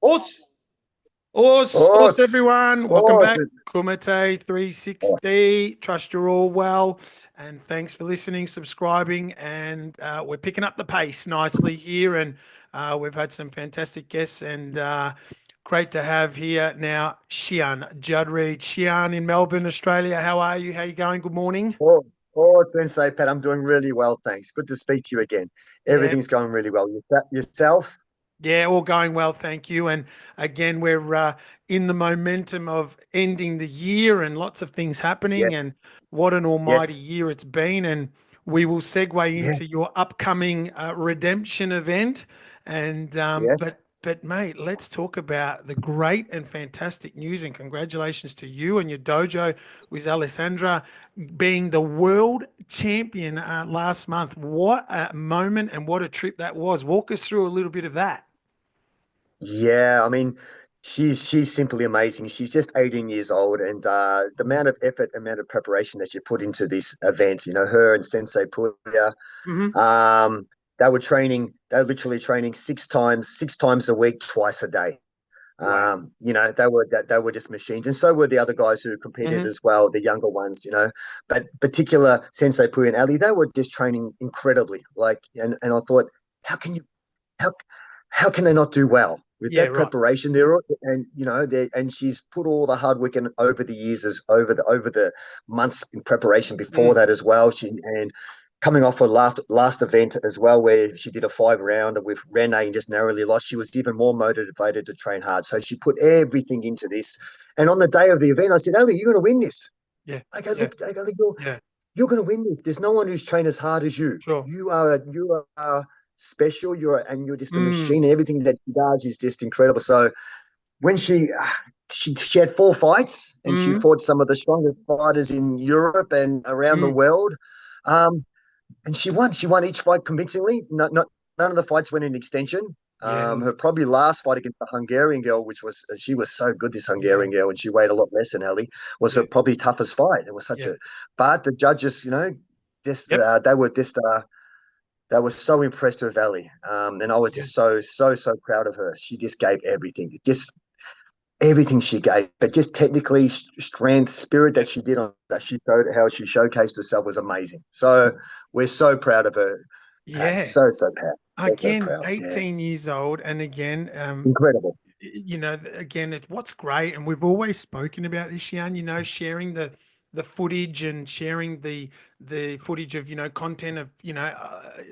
Us, us, Us, everyone. Welcome us, back. Kumite us. 360. Trust you're all well. And thanks for listening, subscribing. And we're picking up the pace nicely here. And we've had some fantastic guests and great to have here now Shihan Judd Reid. Shihan in Melbourne, Australia. How are you? How you going? Good morning. Oh, oh, Sensei Pat, I'm doing really well, thanks. Good to speak to you again. Yeah, Everything's going really well. Yourself? Yeah, all going well, thank you. And again, we're in the momentum of ending the year and lots of things happening. Yes, And what an yes, almighty year it's been. And we will segue into yes, your upcoming redemption event. And yes. but mate, let's talk about the great and fantastic news. And congratulations to you and your dojo with Alessandra being the world champion last month. What a moment and what a trip that was. Walk us through a little bit of that. Yeah, I mean, she's simply amazing. She's just 18 years old, and the amount of effort, amount of preparation that she put into this event, her and Sensei Puya, Hmm. um, they were literally training six times a week, twice a day. Wow. They were just machines, and so were the other guys who competed Hmm. as well, the younger ones. But particular Sensei Pui and Ali, they were just training incredibly. And I thought, how can you how how can they not do well with Yeah, that right. preparation? And she's put all the hard work in over the years, as over the months in preparation before Mm. that as well. She and coming off her last event as well, where she did a 5 rounder with Rene and just narrowly lost. She was even more motivated to train hard. So she put everything into this. And on the day of the event, I said, "Ali, you're going to win this." Yeah, yeah, I go, look, yeah, you're going to win this. There's no one who's trained as hard as you. sure. You are special. You're just a Mm. machine. And everything that she does is just incredible. So when she had 4 fights and she Mm. fought some of the strongest fighters in Europe and around the Mm. world. Um, and she won. She won each fight convincingly. None of the fights went in extension. Yeah, Her probably last fight against the Hungarian girl, which was she was so good, this yeah, Hungarian girl, and she weighed a lot less than Ellie, was her yeah, probably toughest fight. It was such yeah. a, but the judges, just Yep. they were so impressed with Ellie, and I was Yeah. just so proud of her. She just gave everything, just everything she gave, but just technically, strength, spirit Yeah. that she showed, how she showcased herself was amazing. So we're so proud of her, Pat. Yeah. So proud. So Again, proud. Yeah. 18 years old. And again, Incredible. again, it's what's great, and we've always spoken about this, Jan. Sharing the footage and sharing the footage of content of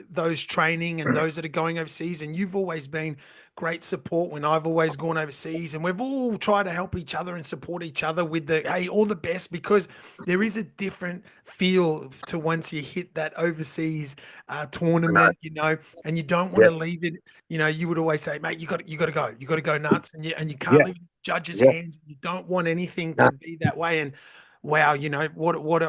those training and those that are going overseas. And you've always been great support when I've always gone overseas, and we've all tried to help each other and support each other with the hey, all the best, because there is a different feel to once you hit that overseas I know. tournament, and you don't want Yeah. to leave it. You would always say, mate, you got to go nuts, and you can't Yeah. leave it in the judges' Yeah. hands. You don't want anything No, to be that way. And wow, what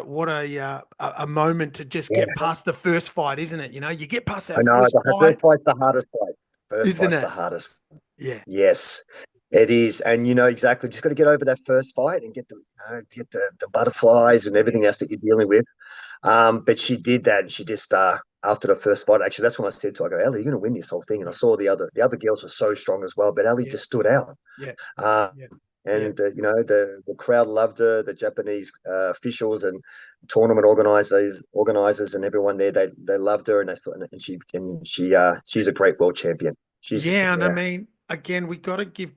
a moment to just yeah. get past the first fight, isn't it? You get past I that know. first The fight, first fight's the hardest fight. First isn't fight's the it? hardest. Yeah, Yes, it is. And you know exactly. Just got to get over that first fight and get the yeah, butterflies and yeah, everything else that you're dealing with. But she did that, and she just after the first fight, actually, that's when I said to her, I go, Ellie, you're gonna win this whole thing. And I yeah, saw the other girls were so strong as well, but Ellie yeah, just stood out. yeah, Uh, yeah, yeah. and the crowd loved her. The Japanese officials and tournament organizers and everyone there, they loved her, and they thought, she's a great world champion. She's Yeah, and I yeah, mean, again, we got to give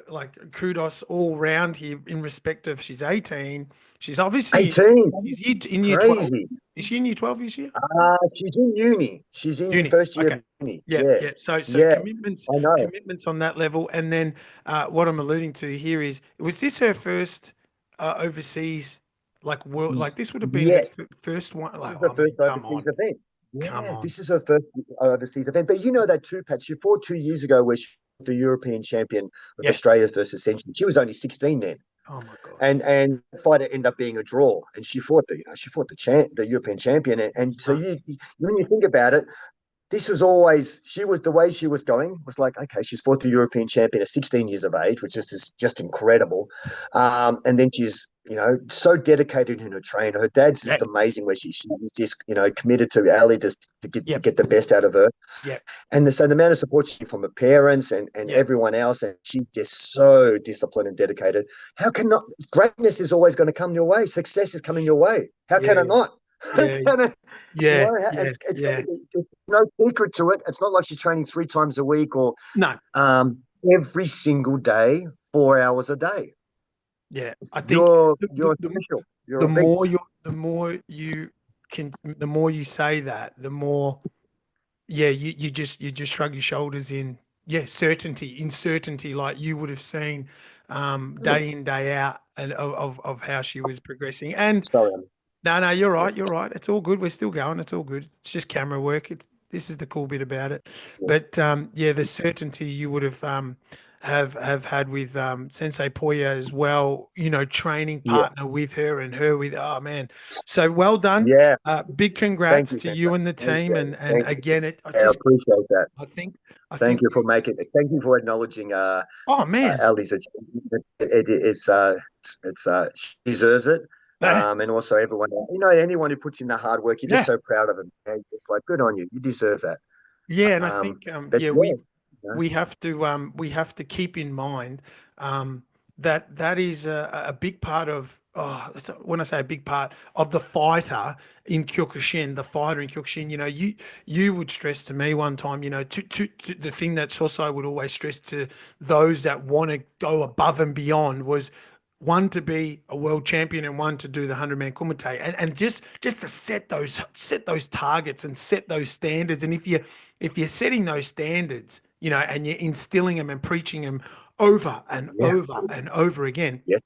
like kudos all round here in respect of she's 18. She's obviously 18, in year 12. crazy. Is she in year 12 this year? She's in uni. She's in Uni. first year Okay. of uni. Yeah, Yeah, yeah. So yeah, commitments I know. commitments on that level, and then what I'm alluding to here is, was this her first overseas like world, like this would have been her Yes, first one? this Like, is her I mean, first come overseas on, event. come Yeah, on. this is her first overseas event. But you know that too, Pat. She fought 2 years ago where she was the European champion of Yeah. Australia versus Century. She was only 16 then. Oh my God. And the fight ended up being a draw. And she fought the European champion. It And was so nuts. when you think about it, this was always she was the way she was going was like, okay, she's fought the European champion at 16 years of age, which is just incredible. And then she's so dedicated in her training. Her dad's Yeah. just amazing, where she's just, committed to Ali just to Yep. get the best out of her. Yep. And so the amount of support she from her parents and Yep. everyone else, and she's just so disciplined and dedicated. How can not greatness is always going to come your way? Success is coming your way. How can it Yeah. not? Yeah. Yeah. Yeah. It's got Yeah. to be, there's no secret to it. It's not like she's training 3 times a week or No. every single day, 4 hours a day. Yeah. I think You're special. You're the a beast. more the more you say that, the more, yeah, you just shrug your shoulders in, yeah, certainty, like you would have seen day in, day out, and of how she was progressing. And Sorry. no, you're right. You're right. It's all good. We're still going. It's all good. It's just camera work. This is the cool bit about it. But yeah, the certainty you would have had with Sensei Poya as well. Training Yeah. partner with her and her with. Oh man, so well done. Yeah. Big Thank congrats you, to Sensei. you and the Thank team. you. And Thank you. again, I appreciate that. I think I Thank think. you for making it. Thank you for acknowledging Oh man, Ali's achievement. She deserves it. eh, And also everyone, anyone who puts in the hard work, you're just yeah, so proud of them. And it's like, good on you. You deserve that. yeah, and I Um, think but yeah, yeah, you know, we have to keep in mind that is a big part of, when I say a big part of the fighter in Kyokushin, you would stress to me one time, to the thing that Sosai would always stress to those that want to go above and beyond was one to be a world champion and one to do the 100-man kumite, and just to set those targets and set those standards. And if you're setting those standards, and you're instilling them and preaching them over and yeah, over and over again, yes,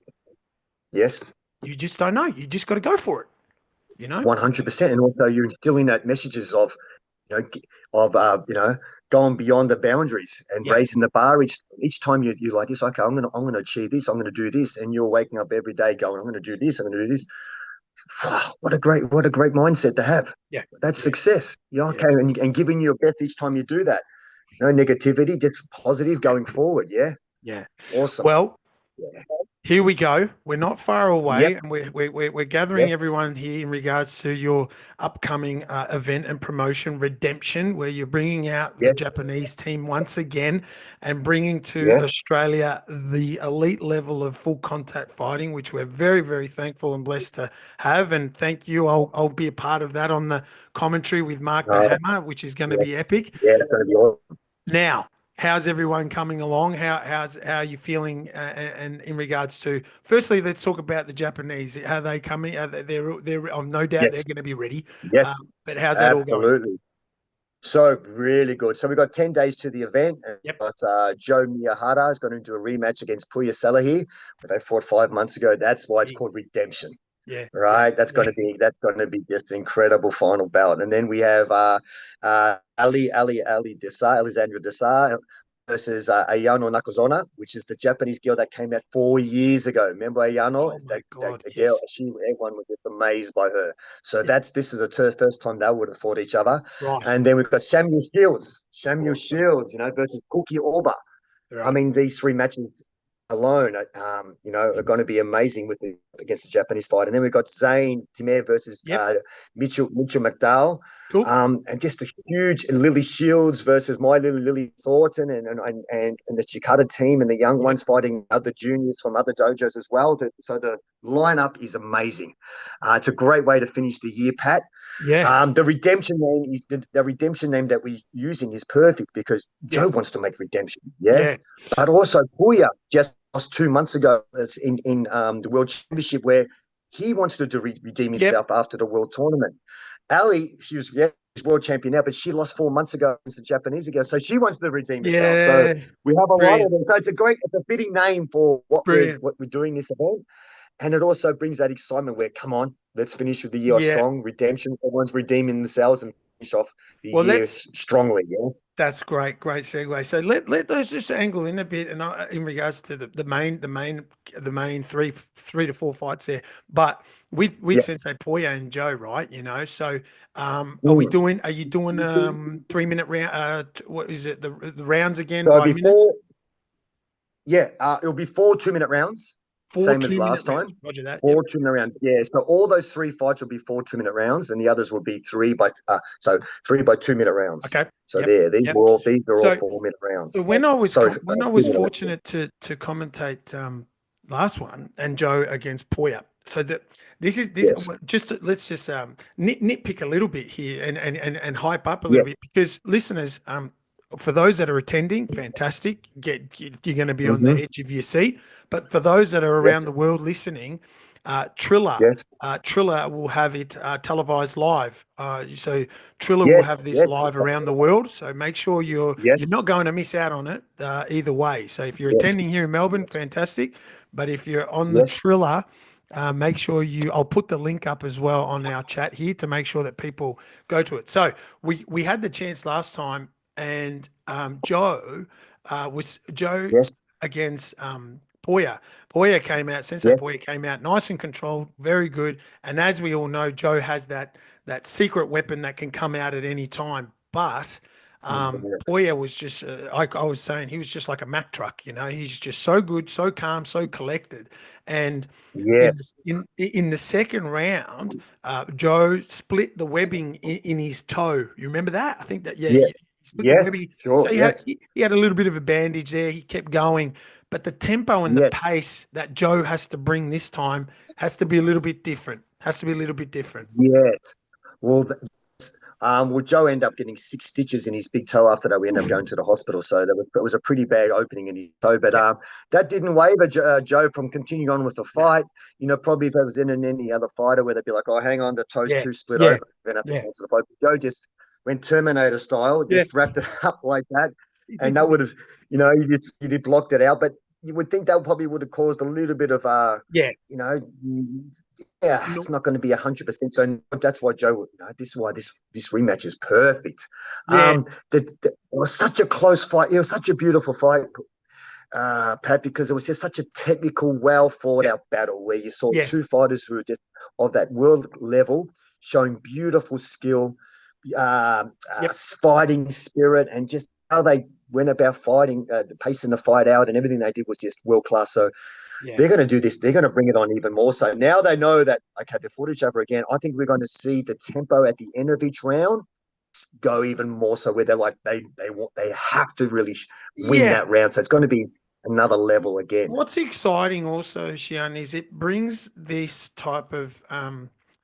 yes, you just don't know. You just got to go for it, So, 100%. And also you're instilling that messages of, going beyond the boundaries and yeah, raising the bar each time you like this. Okay, I'm gonna achieve this. I'm gonna do this, and you're waking up every day going, I'm gonna do this. I'm gonna do this. What a great mindset to have. yeah, That's yeah, success. Yeah, yeah, okay, and giving your best each time you do that. No negativity, just positive yeah, going forward. Yeah, yeah. awesome. Well, Yeah. here we go. We're not far Yep. away, and we're gathering Yes. everyone here in regards to your upcoming event and promotion, Redemption, where you're bringing out the Yes. Japanese team once again and bringing to Yeah. Australia the elite level of full contact fighting, which we're very, very thankful and blessed to have. And thank you. I'll be a part of that on the commentary with Mark the Uh, Hammer, which is going to yeah. be epic. Yeah. It's going to be awesome. Now, how's everyone coming along? How are you feeling? And in regards to, firstly, let's talk about the Japanese. How are they coming? They're no doubt they're Yes. going to be ready. Yes. But how's that all going? Absolutely. So really good. So we've got 10 days to the event. And Yep. we've got Joe Miyahara is going to do a rematch against Puya Salahi, where they fought 5 months ago. That's why it's Jeez. called Redemption. Yeah. Yeah. Right. That's Yeah. going to be just an incredible final bout. And then we have Ali Desai, Alexandra Desai versus Ayano Nakazona, which is the Japanese girl that came out 4 years ago. Remember Ayano? Oh It's my that God. the girl. Yes. Everyone was just amazed by her. So Yeah. this is the first time they would have fought each other. Right. And then we've got Samuel Awesome. Shields, versus Cookie Orba. I Right. mean, these three matches alone, are going to be amazing against the Japanese fight. And then we've got Zane Timur versus Yep. Mitchell McDowell. Cool. And just a huge Lily Shields versus my Lily Thornton and the Chikara team and the young Yep. ones fighting other juniors from other dojos as well. So the lineup is amazing. It's a great way to finish the year, Pat. Yeah. The redemption name that we're using is perfect because Yeah. Joe wants to make redemption. Yeah. Yeah. But also Puya just lost 2 months ago. It's in the World Championship where he wants to redeem Yep. himself after the World Tournament. Ali, she's world champion now, but she lost 4 months ago against the Japanese again, so she wants to redeem herself. So Yeah. we have a lot of Brilliant. them. So it's a fitting name for Brilliant. what we're doing this event. And it also brings that excitement where, come on, let's finish with the year Yeah. strong. Redemption. Everyone's redeeming themselves and finish off the Well, year strongly. Yeah. that's great, great segue. So let us just angle in a bit, and in regards to the main three to four fights there, but with Yeah. Sensei Poya and Joe, right? So Mm. are you doing 3 minute round? What is it? The rounds again So by minutes? it'll be 4 2-minute rounds. Four same as 2-minute last rounds. time. Roger that. Yep. 4 2-minute rounds. Yeah. So all those 3 fights will be 4 2-minute rounds, and the others will be 3 by 2-minute rounds. Okay. So Yep. these Yep. are all So 4-minute rounds. when I was Sorry, when I was 2-minute rounds. fortunate to commentate last one and Joe against Poya, so that this Yes. let's just nitpick a little bit here and hype up a little Yes. bit, because listeners, for those that are attending, fantastic, you're going to be on the Mm-hmm. edge of your seat. But for those that are Yes. around the world listening, Triller. Yes. Triller will have it televised live. So Triller will Yes. have this Yes. live around the world. So make sure Yes. you're not going to miss out on it either way. So if you're Yes. attending here in Melbourne, fantastic. But if you're on the Yes. Triller, make sure I'll put the link up as well on our chat here to make sure that people go to it. So we had the chance last time, and Joe Yes. against Poya. Poya came out, Sensei Yes. Poya came out nice and controlled, very good. And as we all know, Joe has that secret weapon that can come out at any time. But Yes. Poya was just, like I was saying, he was just like a Mack truck. He's just so good, so calm, so collected. And Yes. in the second round, Joe split the webbing in his toe. You remember that? I think that, yeah, Yes. he split the Yes. webbing. So Sure. Yes. he had a little bit of a bandage there. He kept going, but the tempo and the Yes. pace that Joe has to bring this time has to be a little bit different. Has to be a little bit different. Yes. Well, well, Joe ended up getting 6 stitches in his big toe after that. We ended up going Oof. to the hospital. So it was a pretty bad opening in his toe. But Yeah. that didn't waver Joe from continuing on with the No. fight. Probably if it was in any other fighter where they'd be like, oh, hang on, the toe's Yeah. too split Yeah. open. We're going to have to Yeah. cancel the fight. But Joe just went Terminator style, Yeah. just wrapped it up like that. He And did that the, would have, he blocked it out. But you would think that probably would have caused a little bit of, yeah. you know, yeah, No, it's not going to be 100%. So that's why Joe, this is why this rematch is perfect. yeah. It was such a close fight. It was such a beautiful fight, Pat, because it was just such a technical, well thought Yeah. out battle where you saw Yeah. two fighters who were just of that world level, showing beautiful skill, Yep. fighting spirit, and just how they went about fighting, pacing the fight out, and everything they did was just world class. So Yeah. they're going to do this. They're going to bring it on even more. So now they know that, okay, the footage over again. I think we're going to see the tempo at the end of each round go even more so, where they're like, they have to really win Yeah. that round. So it's going to be another level again. What's exciting also, Shian, is it brings this type of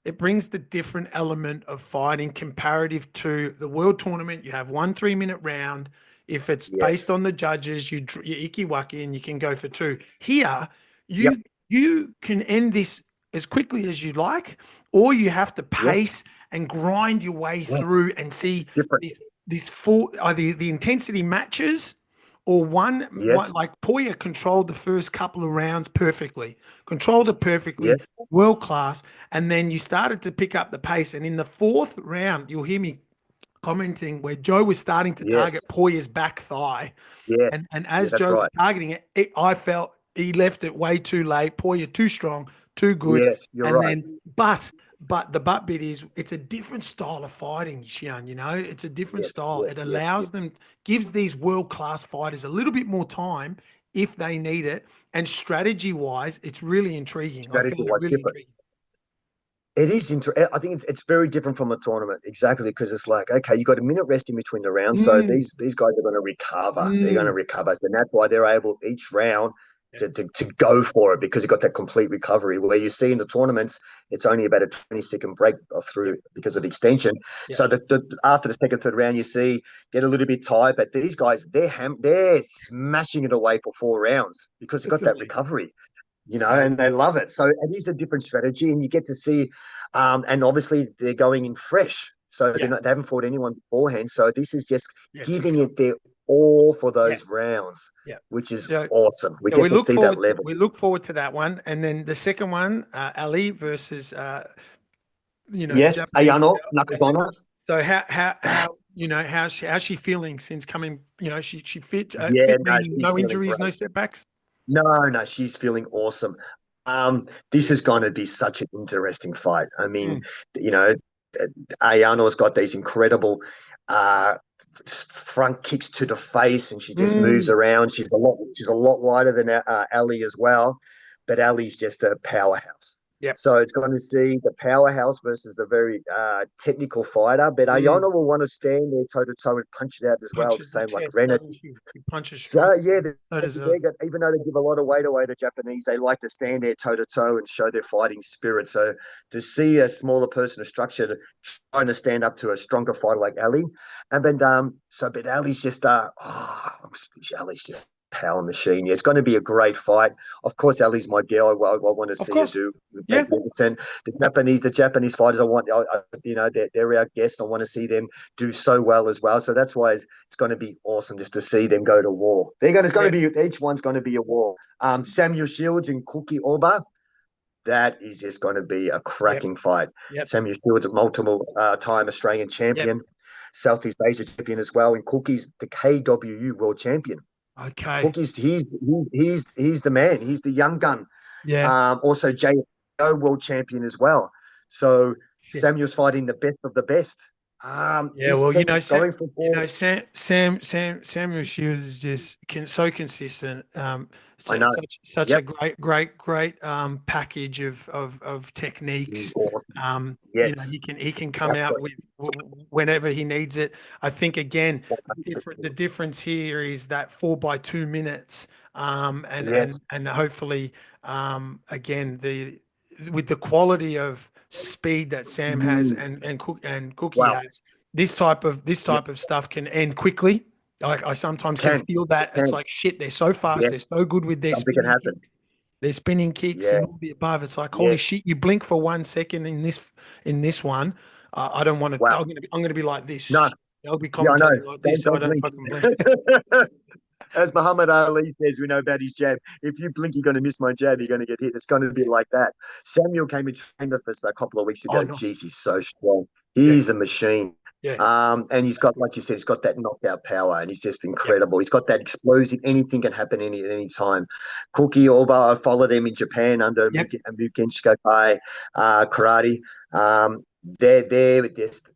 it brings the different element of fighting comparative to the world tournament. You have 1 3-minute round. If it's based Yes. on the judges, you icky wacky and you can go for two. Here, Yep. you can end this as quickly as you like, or you have to Yes. pace and grind your way Yes. through and see Different. these full either the intensity matches, or one Yes. like Poya controlled the first couple of rounds perfectly, controlled it perfectly, Yes. world class. And then you started to pick up the pace. And in the fourth round, you'll hear me commenting where Joe was starting to Yes. target Poya's back thigh. Yes. And Yeah, as that's Joe was right. targeting it, I felt he left it way too late. Poya too strong, too good. Yes, you're And right. then, but the but bit is it's a different style of fighting, Xian. It's a different Yes. style. Yes. It Yes. allows Yes. them, gives these world class fighters a little bit more time if they need it. And strategy wise, it's really intriguing. I Strategy found it was really different. intriguing. It is I think it's very different from a tournament, exactly, because it's like, okay, you got a minute rest in between the rounds, so Mm, these guys are going to recover. They're going to mm. recover, and that's why they're able each round Yeah, to go for it, because you got that complete recovery. Where you see in the tournaments, it's only about a 20-second break yeah, through because of extension. yeah. So after the second, third round, you see get a little bit tired, but these guys they're smashing it away for 4 rounds because they got that Definitely. recovery, So and they love it. So it is a different strategy, and you get to see, and obviously they're going in fresh, so yeah, they haven't fought anyone beforehand. So this is just yeah, it's giving exciting. it their all for Yeah, those rounds, yeah. which is So awesome. We yeah, get to see that level. we look forward to that one, and then the second one, Ali versus the Yes, Japanese Ayano girl. Nakagona. So how's she feeling since coming? She fit, Yeah, fit no, meaning she's no feeling injuries, no great. setbacks. No, no, she's feeling awesome. This is Beautiful. going to be such an interesting fight. I mean, Mm, you know, Ayano's got these incredible uh, front kicks to the face, and she just moves mm, around. She's a lot lighter than Ali as well. but Ali's just a powerhouse. Yep. So it's going to see the powerhouse versus a very technical fighter. But Ayana will want to stand there toe to toe and punch it out as well, the Punches the same like chest, Renner. doesn't she? She punches strong. So yeah, So does even though they give a lot of weight away to Japanese, they like to stand there toe to toe and show their fighting spirit. So to see a smaller person of structure trying to stand up to a stronger fighter like Ali, and then but Ali's just Ali's just power machine. Yeah, it's going to be a great fight. Of course, Ali's my girl. I want to of see her course. do Yeah. magnificent. The Japanese fighters, they're our guests. I want to see them do so well as well. So that's why it's going to be awesome just to see them go to war. It's going to be each one's going to be a war. Samuel Shields and Cookie Oba. That is just going to be a cracking fight. Yep. Samuel Shields, a multiple time Australian champion, Southeast Asia champion as well, and Cookie's the KWU world champion. Okay. Cookie's he's the man. He's the young gun. Yeah. Also JO world champion as well. So Shit. Samuel's fighting the best of the best. Yeah, well, Samuel Shields is just so consistent. I know. Such a great package of techniques. Awesome. You know, he can come out with whenever he needs it. I think again, the difference here is that 4x2 minutes. And hopefully, again, with the quality of speed that Sam has and Cookie has, this type of stuff can end quickly. I sometimes can feel that it's like shit. They're so fast. They're so good with their spinning kicks. Their spinning kicks and all the above. It's like holy shit. You blink for 1 second in this one. I don't want to. I'm gonna be like this. No. I'll be commentating like this, so I don't fucking blink. As Muhammad Ali says, we know about his jab. If you blink, you're going to miss my jab. You're going to get hit. It's going to be like that. Samuel came and trained with us a couple of weeks ago. Oh, nice. Geez, he's so strong. He's a machine. Yeah. And he's got, like you said, he's got that knockout power, and he's just incredible. He's got that explosive. Anything can happen any time. Cookie Oba, I followed him in Japan under Mugenshika Kai karate. They're just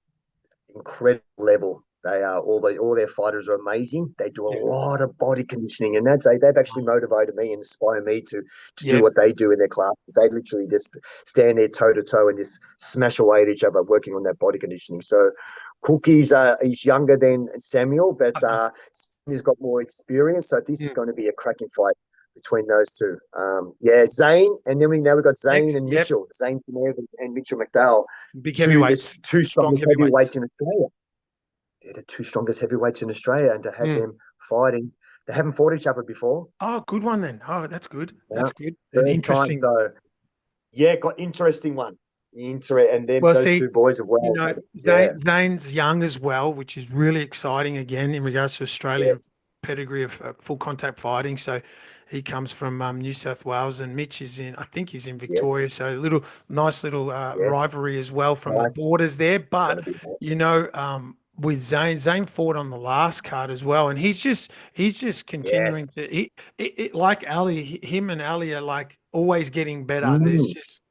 incredible level. They are all their fighters are amazing. They do a lot of body conditioning, and they've actually motivated me and inspired me to do what they do in their class. They literally just stand there toe to toe and just smash away at each other, working on that body conditioning. So, Cookie's he's younger than Samuel, but he's got more experience. So this is going to be a cracking fight between those two. Zane, and then we've got Zane and Mitchell, Zane and Mitchell McDowell, big heavyweights, two strong heavyweights in Australia. They're the two strongest heavyweights in Australia, and to have them fighting, they haven't fought each other before. Oh, good one then. Oh, that's good. That's good. An interesting. Time, so, got interesting one. And then those two boys have you know, Zane's young as well, which is really exciting again in regards to Australian pedigree of full contact fighting. So he comes from New South Wales, and Mitch is I think he's in Victoria. So a nice little rivalry as well from the borders there. But with Zane fought on the last card as well, and he's just continuing to like Ali. Him and Ali are like always getting better. There's just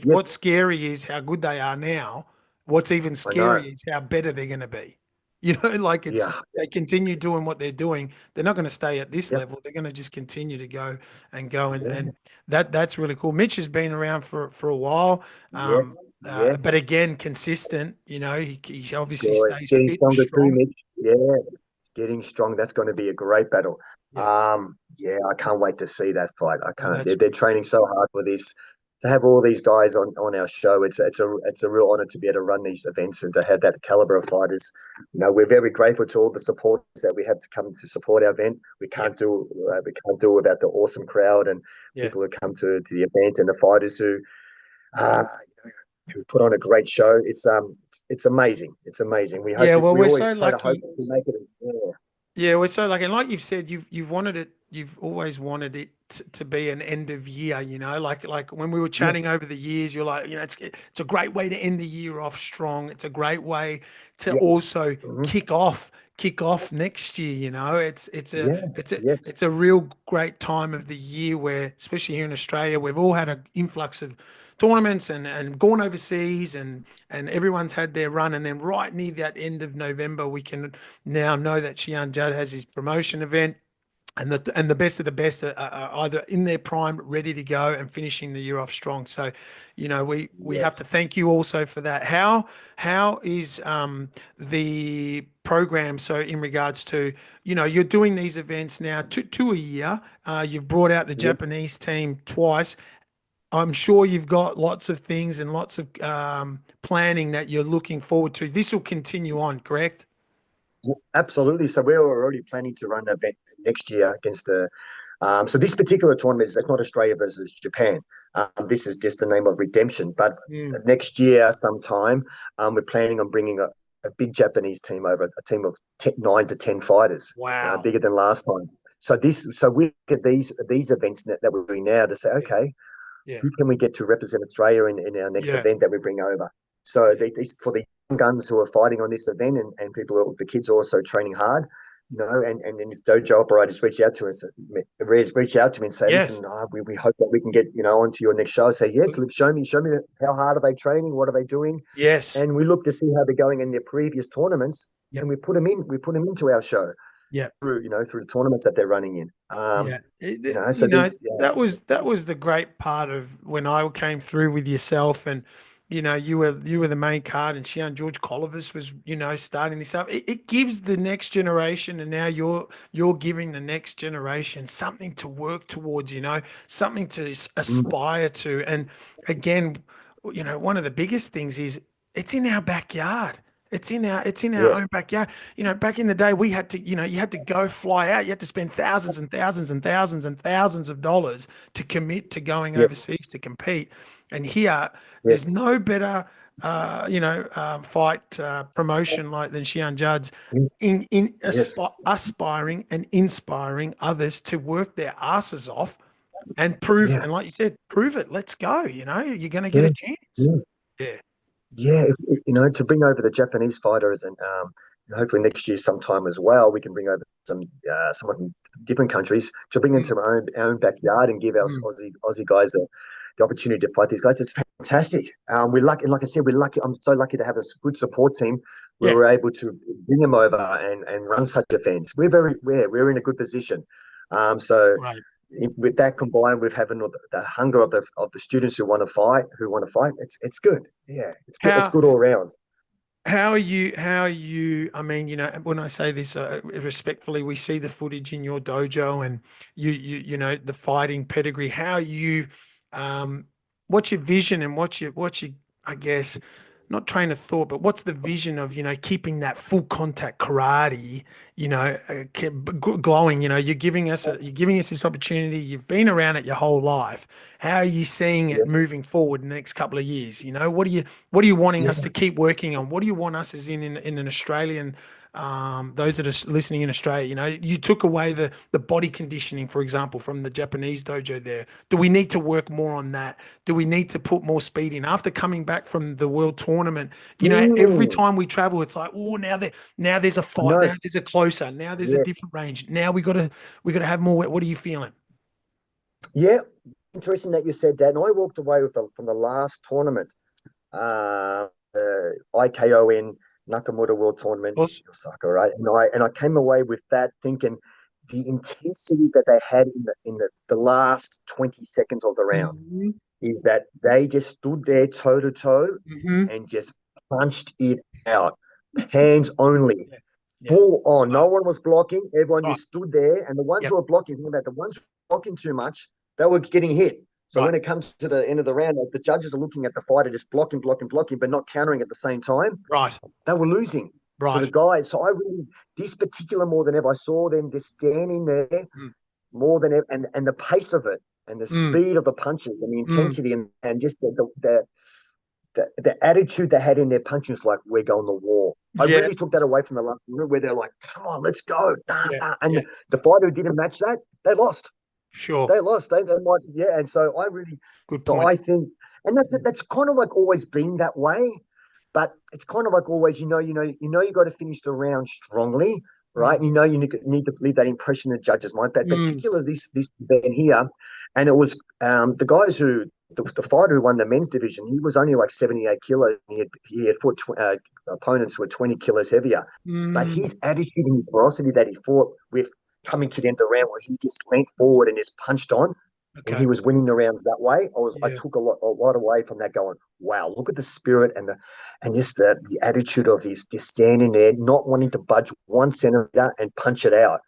what's scary is how good they are now. What's even scary is how better they're going to be. You know, like they continue doing what they're doing. They're not going to stay at this level. They're going to just continue to go, and that's really cool. Mitch has been around for a while. But again, consistent. You know, he obviously stays fit and strong. Getting strong. That's going to be a great battle. I can't wait to see that fight. I can't. They're training so hard for this. To have all these guys on our show, it's a real honor to be able to run these events and to have that caliber of fighters. You know, we're very grateful to all the supporters that we have to come to support our event. We can't do without the awesome crowd and people who come to the event, and the fighters who put on a great show. It's amazing. It's amazing. We hope. We're so lucky. To make it. Yeah, we're so lucky, and like you've said, you've wanted it. You've always wanted it to be an end of year. You know, like when we were chatting over the years, you're like, it's a great way to end the year off strong. It's a great way to also kick off next year. You know, it's a real great time of the year where, especially here in Australia, we've all had an influx of tournaments and gone overseas, and everyone's had their run, and then right near that end of November, we can now know that Shihan Judd has his promotion event. and the best of the best are either in their prime, ready to go, and finishing the year off strong. So, we have Yes. to thank you also for that. How is the program? So, in regards to, you're doing these events now two a year. You've brought out the Yep. Japanese team twice. I'm sure you've got lots of things and lots of planning that you're looking forward to. This will continue on, correct? Absolutely. So we're already planning to run an event next year against the. So this particular tournament is it's not Australia versus Japan. This is just the name of redemption. But Mm. next year, sometime, we're planning on bringing a big Japanese team over, a team of 9 to 10 fighters, Wow. bigger than last time. So we get these events that we're doing now to say, Yeah. okay, Yeah. who can we get to represent Australia in our next Yeah. event that we bring over? So Yeah. these for the young guns who are fighting on this event, and the kids are also training hard, and if dojo operators reach out to me and say, Yes. listen, we hope that we can get onto your next show. I say, yes, show me how hard are they training, what are they doing, Yes. and we look to see how they're going in their previous tournaments, Yep. and we put them into our show Yeah. through the tournaments that they're running in. Yeah. So these, That was the great part of when I came through with yourself, and you were the main card, and Shihan George Colivus was starting this up. It gives the next generation, and now you're giving the next generation something to work towards, something to aspire to. And again, one of the biggest things is it's in our backyard. It's in our yes, own backyard. Back in the day, we had to, you had to go fly out. You had to spend thousands and thousands and thousands and thousands of dollars to commit to going yes, overseas to compete. And here, yes, there's no better, fight promotion like than Shihan Judd's in yes, aspiring and inspiring others to work their asses off and prove. yeah. And like you said, prove it. Let's go. You're going to get Yeah, a chance. yeah, Yeah. yeah. To bring over the Japanese fighters, and hopefully next year sometime as well, we can bring over someone from different countries to bring Mm, into our own backyard and give our mm. Aussie guys the opportunity to fight these guys. It's fantastic. We're lucky, and like I said, we're lucky. I'm so lucky to have a good support team where Yeah. we're able to bring them over and run such events. We're in a good position. So Right. with that combined with having the hunger of the students who want to fight, it's good. Yeah, it's How good all around. how you I mean, when I say this respectfully, we see the footage in your dojo, and the fighting pedigree. How you what's your vision, and what's your I guess not train of thought, but what's the vision of keeping that full contact karate, glowing. You're giving us this opportunity. You've been around it your whole life. How are you seeing it Yeah, moving forward the next couple of years? What are you wanting us yeah. to keep working on? What do you want us as in an Australian, those that are listening in Australia? You took away the body conditioning, for example, from the Japanese dojo there. Do we need to work more on that? Do we need to put more speed in? After coming back from the world tournament, every Mm, time we travel, it's like, oh, now there's a I fight, know. now there's a closer, now there's a Yeah, different range. Now we gotta have more. What are you feeling? yeah. Interesting that you said that. And I walked away from the last tournament, uh, IKON Nakamura World Tournament in Boss? Osaka, right? And I came away with that thinking the intensity that they had in the last 20 seconds of the round Hmm. is that they just stood there toe to toe Hmm. and just punched it out, hands only, Yeah. Yeah. full on. No Right. one was blocking. Everyone Right. just stood there, and the ones Yep. who were blocking, think about the ones who were blocking too much, they were getting hit. So Right. when it comes to the end of the round, like the judges are looking at the fighter just blocking, blocking, blocking, but not countering at the same time. Right. They were losing. So the Right. guys, so I really, this particular more than ever, I saw them just standing there Mm. more than ever, and the pace of it, and the Mm. speed of the punches, and the Mm. intensity, and just the attitude they had in their punching is like, we're going to war. I Yeah. really took that away from the last round where they're like, come on, let's go. Da, Yeah. da. Yeah. And the fighter who didn't match that, they lost. Sure. They lost. They might, yeah. And so Good so point. I think, and Mm. that's kind of like always been that way. But it's kind of like always, you got to finish the round strongly, right? Mm. And you need to leave that impression in the judge's mind. But Mm. particularly this event here, and it was the guys the fighter who won the men's division. He was only like 78 kilos. And he had fought opponents who were 20 kilos heavier. But Mm. his attitude and his ferocity that he fought with coming to the end of the round where he just leant forward and just punched on, and Okay. he was winning the rounds that way. I Yeah. took a lot away from that, going, wow, look at the spirit and just the attitude of his just standing there, not wanting to budge 1 centimeter and punch it out.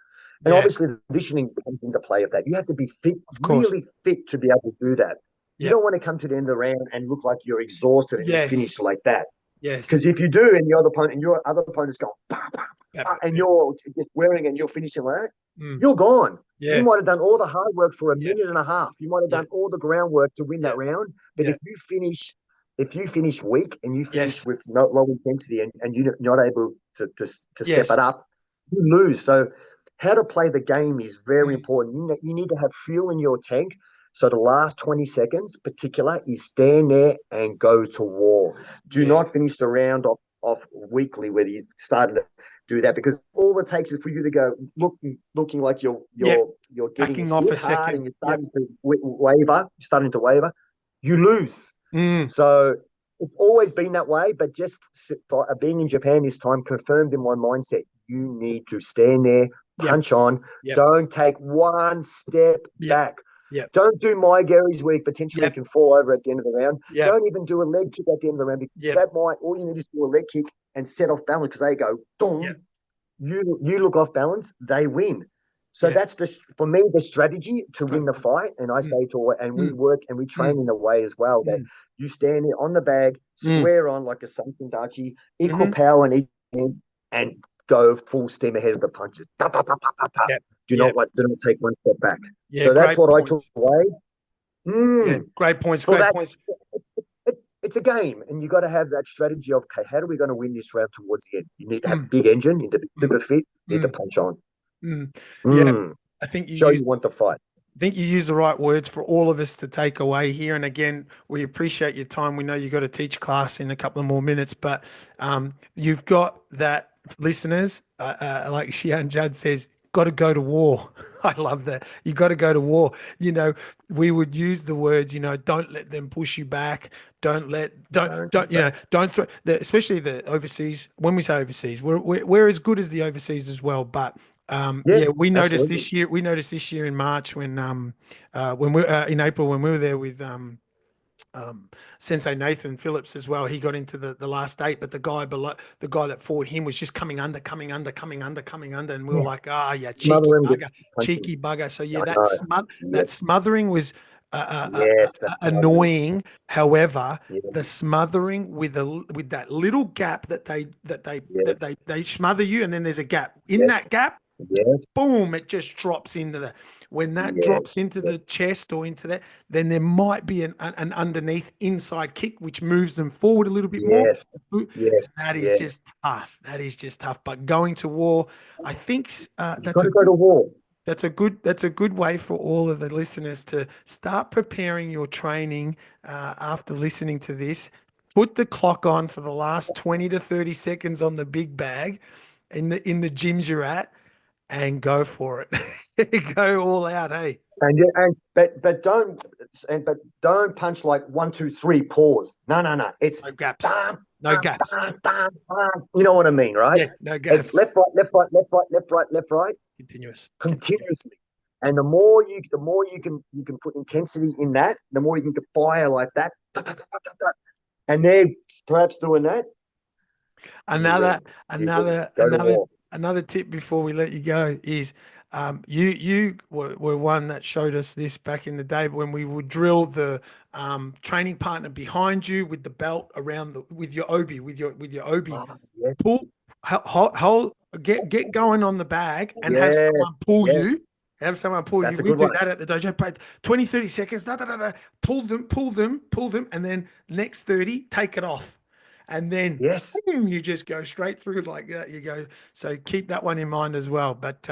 And Yeah. obviously the conditioning comes into play of that. You have to be fit, Of course. really fit, to be able to do that. You Yep. don't want to come to the end of the round and look like you're exhausted and you Yes. finish like that. Yes. Because if you do, and your other opponent's going, bah, bah, Yep. bah, and you're just wearing and you're finishing like that, Mm. you're gone. You Yeah. might have done all the hard work for a Yeah. minute and a half. You might have Yeah. done all the groundwork to win Yeah. that round. But Yeah. if you finish weak and you finish Yes. with no low intensity and you're not able to step Yes. it up, you lose. So how to play the game is very Mm. important. You need to have fuel in your tank. So the last 20 seconds, particular, is stand there and go to war. Do Yeah. not finish the round off weakly, whether you started to do that, because all it takes is for you to go looking like you're Yep. getting Backing off a hit hard and second. you're Yep. starting to waver, starting to waver, you lose. Mm. So it's always been that way, but just being in Japan this time confirmed in my mindset. You need to stand there, Yep. punch on, Yep. don't take one step Yep. back. Yep. Don't do my Gary's where you potentially Yep. can fall over at the end of the round. Yep. Don't even do a leg kick at the end of the round, because Yep. that might, all you need is do a leg kick and set off balance, because they go, boom, Yep. you look off balance, they win. So Yeah. that's for me the strategy to Great win the point. fight. And I Mm. say to and we Mm. work and we train Mm. in a way as well that Mm. you stand there on the bag, Mm. square on like a Samson Dachi, equal Mm-hmm. power in each hand, and go full steam ahead of the punches. Da, da, da, da, da, da. Yep. Do Yep. not take one step back. Yeah. So that's Great what I took points. away. Yeah. Great points. For Great that, points. it's a game, and you got to have that strategy of, okay, how are we going to win this round towards the end? You need to have a Mm. big engine, you need to be Mm. super fit, you need to Mm. punch on. Mm. Yeah. I think you Show used you want to fight. I think you use the right words for all of us to take away here. And again, we appreciate your time. We know you got to teach class in a couple of more minutes, but you've got that, listeners. Like Shihan Judd says, got to go to war. I love that. You got to go to war. We would use the words, don't let them push you back. Don't throw especially the overseas. When we say overseas, we're as good as the overseas as well. But Yeah, we noticed absolutely. this year. We noticed this year in March when we in April when we were there with Sensei Nathan Phillips as well. He got into the last eight, but the guy that fought him was just coming under, and we were Yeah. like, yeah, Smother him, just punch him. cheeky bugger. So yeah, I that know. Yes. smothering was Yes, that's smothering. annoying. However, Yeah. the smothering with that little gap that Yes. they smother you, and then there's a gap in Yes. that gap. Yes. Boom, it just drops into when that Yes. drops into Yes. the chest or into that, then there might be an underneath inside kick which moves them forward a little bit more. Yes. Yes. That is Yes. just tough. But going to war, I think You've got to go to war. that's a good way for all of the listeners to start preparing your training after listening to this. Put the clock on for the last 20 to 30 seconds on the big bag in the gyms you're at, and go for it. Go all out, hey. But don't punch like 1, 2, 3, pause. No. It's No gaps. dun, No dun, gaps. dun, dun, dun. You know what I mean, right? Yeah, no It's gaps. left, right, left, right, left, right, left, right, left, right, Continuous. continuously. And the more you can put intensity in that, the more you can fire like that. And they're perhaps doing that. Another You win. another Go to another war. another tip before we let you go is you were one that showed us this back in the day when we would drill the training partner behind you with the belt around with your obi Oh, yes, pull hold get going on the bag and have yes, someone pull yes. you. Have someone pull you. That's a We good do one. that at the dojo. 20, 30 seconds. Pull them, and then next 30, take it off. And then Yes, boom, you just go straight through like that. You go. So keep that one in mind as well. But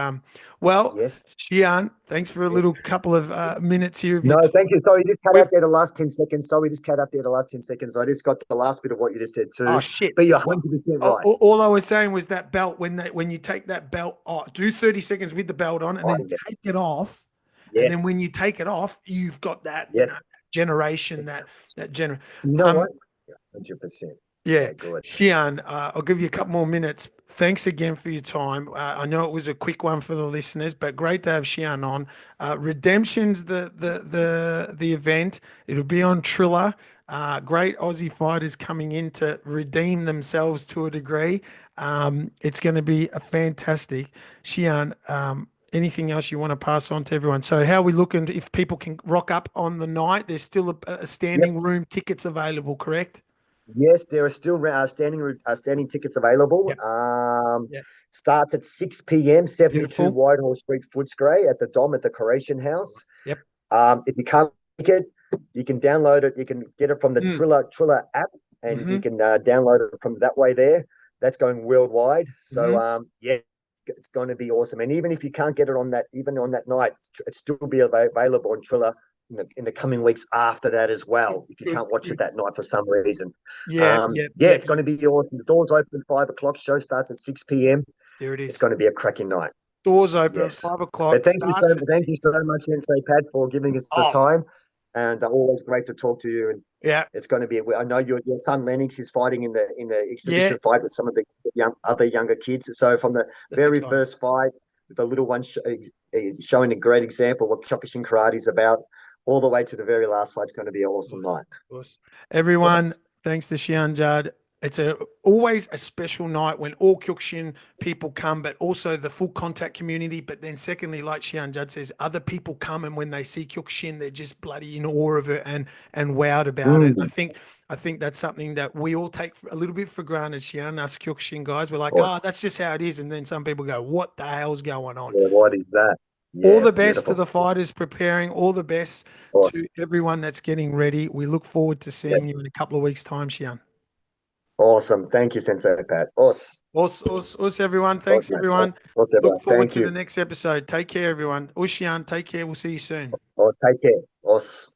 well, yes. Shihan, thanks for a Yes. little couple of minutes here of No, your time. thank you. Sorry, you just cut We've, out there the last 10 seconds. Sorry, just cut out there the last 10 seconds. I just got the last bit of what you just said oh too. shit. But you're Well, 100% all, right. all I was saying was that belt when you take that belt off, do 30 seconds with the belt on, and Oh, then yeah. take it off. And then Yes, when you take it off, you've got that yes. generation that gener. You know Um, what? 100%. Yeah, Yeah, good. Shihan, I'll give you a couple more minutes. Thanks again for your time. I know it was a quick one for the listeners, but great to have Shihan on. Redemption's the event. It'll be on Triller. Great Aussie fighters coming in to redeem themselves to a degree. It's going to be a fantastic. Shihan, anything else you want to pass on to everyone? So how are we looking if people can rock up on the night? There's still a Yep. standing room tickets available, correct? Yes, there are still standing tickets available. Yep. Yeah. Starts at 6 p.m., 72 Beautiful. Whitehall Street, Footscray at the Dom at the Croatian House. Yep. If you can't make it, you can download it. You can get it from the Mm. Triller app, and you Hmm. can download it from that way there. That's going worldwide. So Hmm. yeah, it's going to be awesome. And even if you can't get it on that, even on that night, it's still be available on Triller in the coming weeks after that as well. If you Good. can't watch it Good. that night for some reason, Yeah. Yeah. yeah, Yeah. it's going to be awesome. The doors open at 5 o'clock. Show starts at 6 p.m. There it It's is. going to be a cracking night. Doors open at Yes. 5 o'clock. But Starts at thank you 6. so much, Sensei Pat, for giving us the Oh, time. And always great to talk to you. And yeah. it's going to be. I know your son Lennox is fighting in the Yeah. exhibition fight with some of the other younger kids. So from the That's very exciting. first fight, the little one showing a great example what Kyokushin karate is about, all the way to the very last fight, it's going to be an awesome Course, night. course. Everyone, thanks to Shihan Judd. It's always a special night when all Kyokushin people come, but also the full contact community. But then secondly, like Shihan Judd says, other people come and when they see Kyokushin, they're just bloody in awe of it and wowed about it. Mm, I think that's something that we all take a little bit for granted, Shihan, us Kyokushin guys. We're of like, oh, course. that's just how it is. And then some people go, what the hell's going on? Yeah, what is that? All Yeah, the best to beautiful. the fighters preparing, all the best Of course. to everyone that's getting ready. We look forward to seeing Yes. you in a couple of weeks' time, Shian. Awesome. Thank you, Sensei Pat. Us. Us, everyone. Us, Thanks, mate. everyone. Us, Look everyone. forward Thank to the you. next episode. Take care, everyone. Shian, take care. We'll see you soon. Oh, take care. Us.